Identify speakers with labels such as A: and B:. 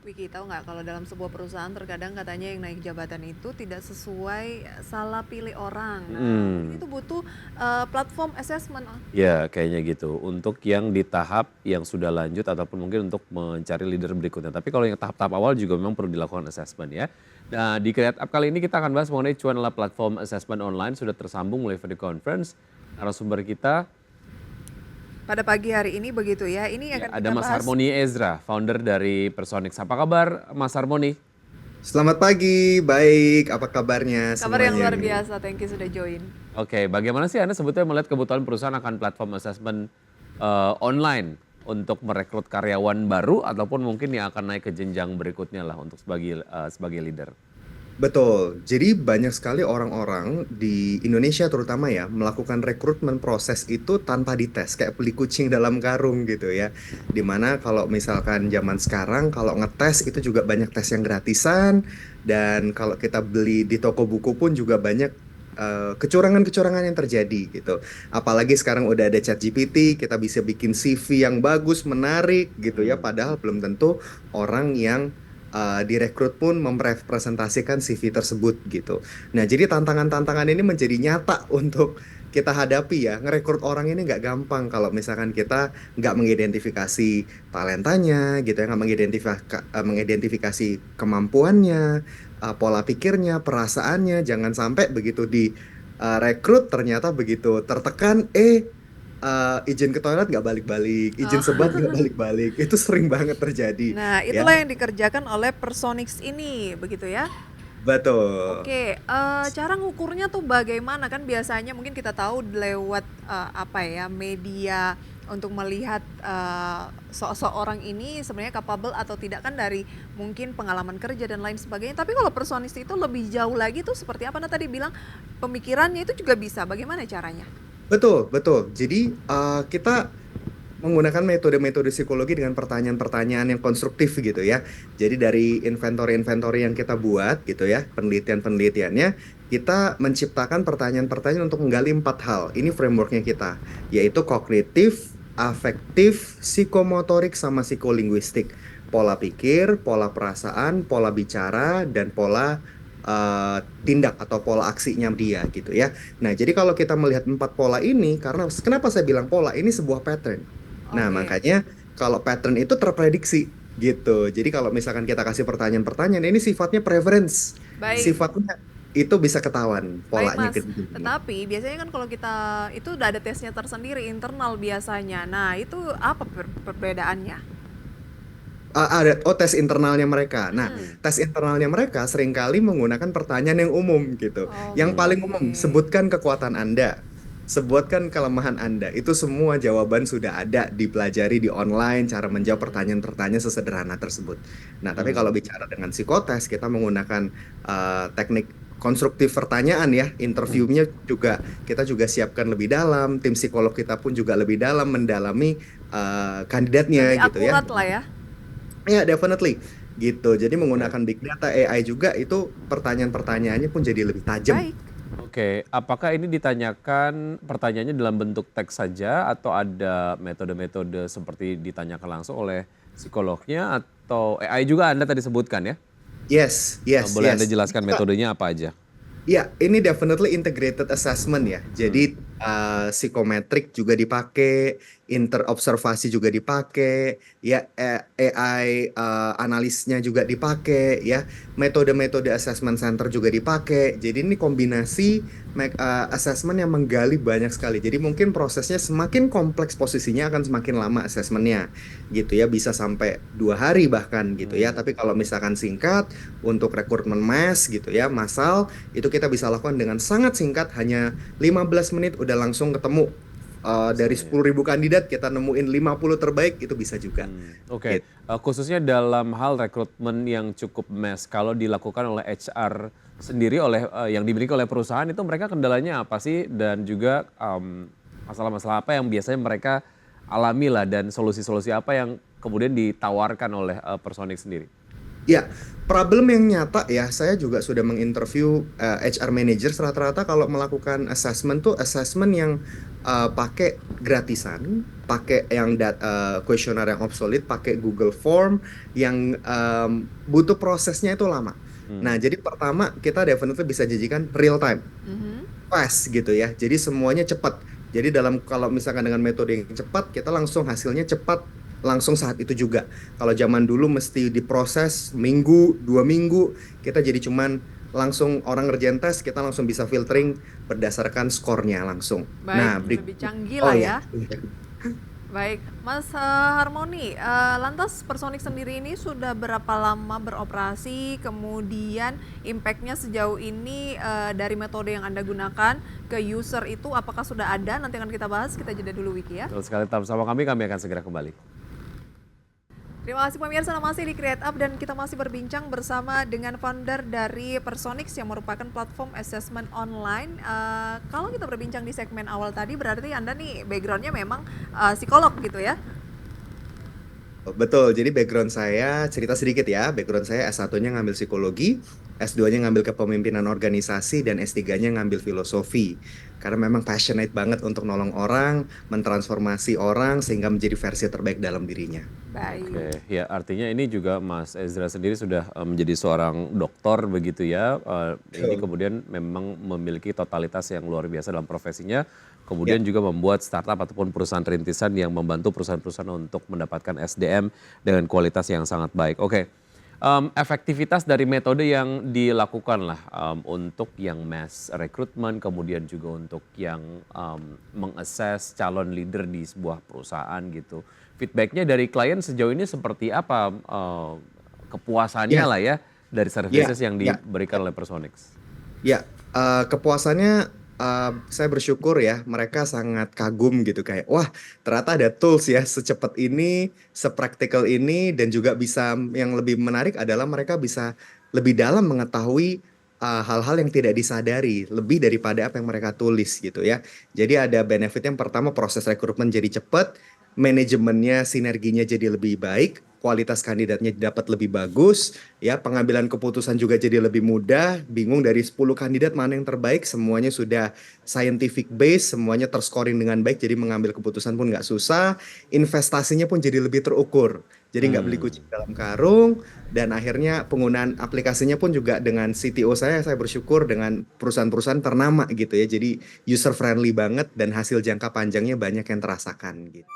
A: Wiki, tahu nggak kalau dalam sebuah perusahaan terkadang katanya yang naik jabatan itu tidak sesuai salah pilih orang. Nah, mungkin
B: Mhm.
A: itu butuh platform assessment.
B: Ya kayaknya gitu, untuk yang di tahap yang sudah lanjut ataupun mungkin untuk mencari leader berikutnya. Tapi kalau yang tahap-tahap awal juga memang perlu dilakukan assessment ya. Nah di Create Up kali ini kita akan bahas mengenai cuan adalah platform assessment online, sudah tersambung melalui video conference. Narasumber kita
A: Pada pagi hari ini begitu ya. Ini
B: ya
A: akan
B: ada
A: kita
B: Mas
A: bahas.
B: Harmoni Ezra, founder dari Personix. Apa kabar Mas Harmoni?
C: Selamat pagi, baik. Apa kabarnya
A: Kabar yang
C: semuanya
A: luar
C: nih?
A: biasa. Thank you sudah join.
B: Oke, bagaimana sih Anda sebetulnya melihat kebutuhan perusahaan akan platform assessment online untuk merekrut karyawan baru ataupun mungkin yang akan naik ke jenjang berikutnya lah untuk sebagai leader?
C: Betul. Jadi banyak sekali orang-orang di Indonesia terutama ya melakukan rekrutmen proses itu tanpa dites, kayak beli kucing dalam karung gitu ya. Dimana kalau misalkan zaman sekarang kalau ngetes itu juga banyak tes yang gratisan dan kalau kita beli di toko buku pun juga banyak kecurangan-kecurangan yang terjadi gitu. Apalagi sekarang udah ada ChatGPT, kita bisa bikin CV yang bagus, menarik gitu ya.
B: Hmm.
C: Padahal belum tentu orang yang direkrut pun merepresentasikan CV tersebut gitu. Nah, jadi tantangan-tantangan ini menjadi nyata untuk kita hadapi ya. Ngerekrut orang ini nggak gampang kalau misalkan kita nggak mengidentifikasi talentanya gitu ya, nggak mengidentifikasi kemampuannya, pola pikirnya, perasaannya. Jangan sampai begitu di rekrut ternyata begitu tertekan, izin ke toilet nggak balik-balik, izin sebat nggak
A: Oh.
C: balik-balik. Itu sering banget terjadi
A: Nah,
C: ya.
A: itulah yang dikerjakan oleh Personix ini, begitu ya.
C: Betul.
A: Oke, cara ngukurnya tuh bagaimana? Kan biasanya mungkin kita tahu lewat, apa ya, media untuk melihat, seseorang ini sebenarnya capable atau tidak kan dari mungkin pengalaman kerja dan lain sebagainya. Tapi kalau personis itu lebih jauh lagi tuh seperti apa? Nah, tadi bilang pemikirannya itu juga bisa, bagaimana caranya?
C: Betul, betul. Jadi kita menggunakan metode-metode psikologi dengan pertanyaan-pertanyaan yang konstruktif gitu ya. Jadi dari inventory-inventory yang kita buat gitu ya, penelitian-penelitiannya, kita menciptakan pertanyaan-pertanyaan untuk menggali 4 hal. Ini frameworknya kita, yaitu kognitif, afektif, psikomotorik, sama psikolinguistik. Pola pikir, pola perasaan, pola bicara, dan pola tindak atau pola aksinya dia gitu ya. Nah, jadi kalau kita melihat 4 pola ini, karena kenapa saya bilang pola, ini sebuah pattern. Nah,
A: Oke,
C: makanya kalau pattern itu terprediksi gitu. Jadi kalau misalkan kita kasih pertanyaan-pertanyaan, ini sifatnya preference.
A: baik.
C: Sifatnya itu bisa ketahuan
A: Baik
C: polanya
A: Mas,
C: kayak gimana.
A: tetapi biasanya kan kalau kita itu udah ada tesnya tersendiri internal biasanya. Nah, itu apa perbedaannya?
C: Tes internalnya mereka. Nah,
A: Hmm.
C: tes internalnya mereka seringkali menggunakan pertanyaan yang umum gitu. Yang paling
B: Hmm.
C: umum,
A: Oke.
C: sebutkan kekuatan Anda. Sebutkan kelemahan Anda. Itu semua jawaban sudah ada dipelajari di online cara menjawab
A: Hmm.
C: pertanyaan-pertanyaan sesederhana tersebut. Nah, tapi kalau
B: Hmm.
C: bicara dengan psikotes, kita menggunakan teknik konstruktif pertanyaan ya. Interviewnya juga kita juga siapkan lebih dalam. Tim psikolog kita pun juga lebih dalam mendalami kandidatnya
A: Lebih
C: gitu ya.
A: akurat lah ya.
C: Ya, definitely gitu. Jadi
B: Oke.
C: menggunakan big data AI juga itu pertanyaan-pertanyaannya pun jadi lebih tajam.
A: Baik.
B: Oke, apakah ini ditanyakan pertanyaannya dalam bentuk teks saja atau ada metode-metode seperti ditanyakan langsung oleh psikolognya atau AI juga Anda tadi sebutkan ya?
C: Yes, yes,
B: Boleh Anda
C: yes.
B: jelaskan metodenya apa aja?
C: Ya, ini definitely integrated assessment ya.
B: Hmm.
C: Jadi psikometrik juga dipakai, interobservasi juga dipakai, ya AI analisnya juga dipakai, ya metode-metode assessment center juga dipakai. Jadi ini kombinasi assessment yang menggali banyak sekali. Jadi mungkin prosesnya semakin kompleks posisinya akan semakin lama assessmentnya, gitu ya. Bisa sampai 2 hari bahkan gitu ya.
B: Hmm.
C: Tapi kalau misalkan singkat untuk rekrutmen mass gitu ya, massal itu kita bisa lakukan dengan sangat singkat, hanya 15 menit udah langsung ketemu. Dari
B: Hasilnya.
C: 10.000 kandidat kita nemuin 50 terbaik, itu bisa juga.
B: Oke,
C: Gitu.
B: khususnya dalam hal rekrutmen yang cukup mass, kalau dilakukan oleh HR sendiri yang dimiliki oleh perusahaan itu mereka kendalanya apa sih dan juga masalah-masalah apa yang biasanya mereka alami lah dan solusi-solusi apa yang kemudian ditawarkan oleh Personik sendiri?
C: Ya, problem yang nyata ya, saya juga sudah menginterview HR managers rata-rata kalau melakukan assessment tuh assessment yang pakai gratisan, pakai yang kuesioner yang obsolete, pakai Google Form yang butuh prosesnya itu lama. Nah,
B: Hmm.
C: jadi pertama kita definitely bisa janjikan real time,
A: Mhm.
C: fast gitu ya. Jadi semuanya cepat. Jadi kalau misalkan dengan metode yang cepat, kita langsung hasilnya cepat, langsung saat itu juga. Kalau zaman dulu mesti diproses minggu, 2 minggu, kita jadi cuman langsung orang ngerjain tes, kita langsung bisa filtering berdasarkan skornya langsung.
A: Baik,
C: Nah,
A: lebih canggih
C: oh
A: lah
C: ya,
A: ya. Baik, Mas Harmoni, lantas Personik sendiri ini sudah berapa lama beroperasi? Kemudian impact-nya sejauh ini dari metode yang Anda gunakan ke user itu apakah sudah ada? Nanti akan kita bahas, kita jeda dulu Wiki ya.
B: Betul sekali, tetap bersama kami akan segera kembali.
A: Terima kasih pemirsa, masih di Create Up dan kita masih berbincang bersama dengan founder dari Personix yang merupakan platform assessment online. Kalau kita berbincang di segmen awal tadi berarti Anda nih background-nya memang psikolog gitu ya?
C: betul. Jadi background saya, cerita sedikit ya. Background saya S1-nya ngambil psikologi, S2-nya ngambil kepemimpinan organisasi, dan S3-nya ngambil filosofi. Karena memang passionate banget untuk nolong orang, mentransformasi orang, sehingga menjadi versi terbaik dalam dirinya.
A: Baik.
B: Oke, ya artinya ini juga Mas Ezra sendiri sudah menjadi seorang dokter begitu ya. Ini
C: Betul.
B: kemudian memang memiliki totalitas yang luar biasa dalam profesinya.
C: Ya.
B: Kemudian juga membuat startup ataupun perusahaan rintisan yang membantu perusahaan-perusahaan untuk mendapatkan SDM dengan kualitas yang sangat baik. Oke, efektivitas dari metode yang dilakukan lah untuk yang mass recruitment, kemudian juga untuk yang mengakses calon leader di sebuah perusahaan gitu. Feedbacknya dari klien sejauh ini seperti apa kepuasannya
C: Ya,
B: lah ya dari
C: ya,
B: services yang
C: ya.
B: diberikan oleh Personix?
C: Ya, kepuasannya saya bersyukur ya, mereka sangat kagum gitu kayak, wah ternyata ada tools ya secepat ini, sepraktikal ini, dan juga bisa yang lebih menarik adalah mereka bisa lebih dalam mengetahui hal-hal yang tidak disadari, lebih daripada apa yang mereka tulis gitu ya. Jadi ada benefit yang pertama proses rekrutmen jadi cepat, manajemennya sinerginya jadi lebih baik, kualitas kandidatnya dapat lebih bagus, ya pengambilan keputusan juga jadi lebih mudah. Bingung dari 10 kandidat mana yang terbaik, semuanya sudah scientific base, semuanya terscoring dengan baik, jadi mengambil keputusan pun nggak susah. Investasinya pun jadi lebih terukur, jadi nggak beli kucing
B: Hmm.
C: dalam karung. Dan akhirnya penggunaan aplikasinya pun juga dengan CTO saya bersyukur dengan perusahaan-perusahaan ternama gitu ya, jadi user friendly banget dan hasil jangka panjangnya banyak yang terasakan gitu.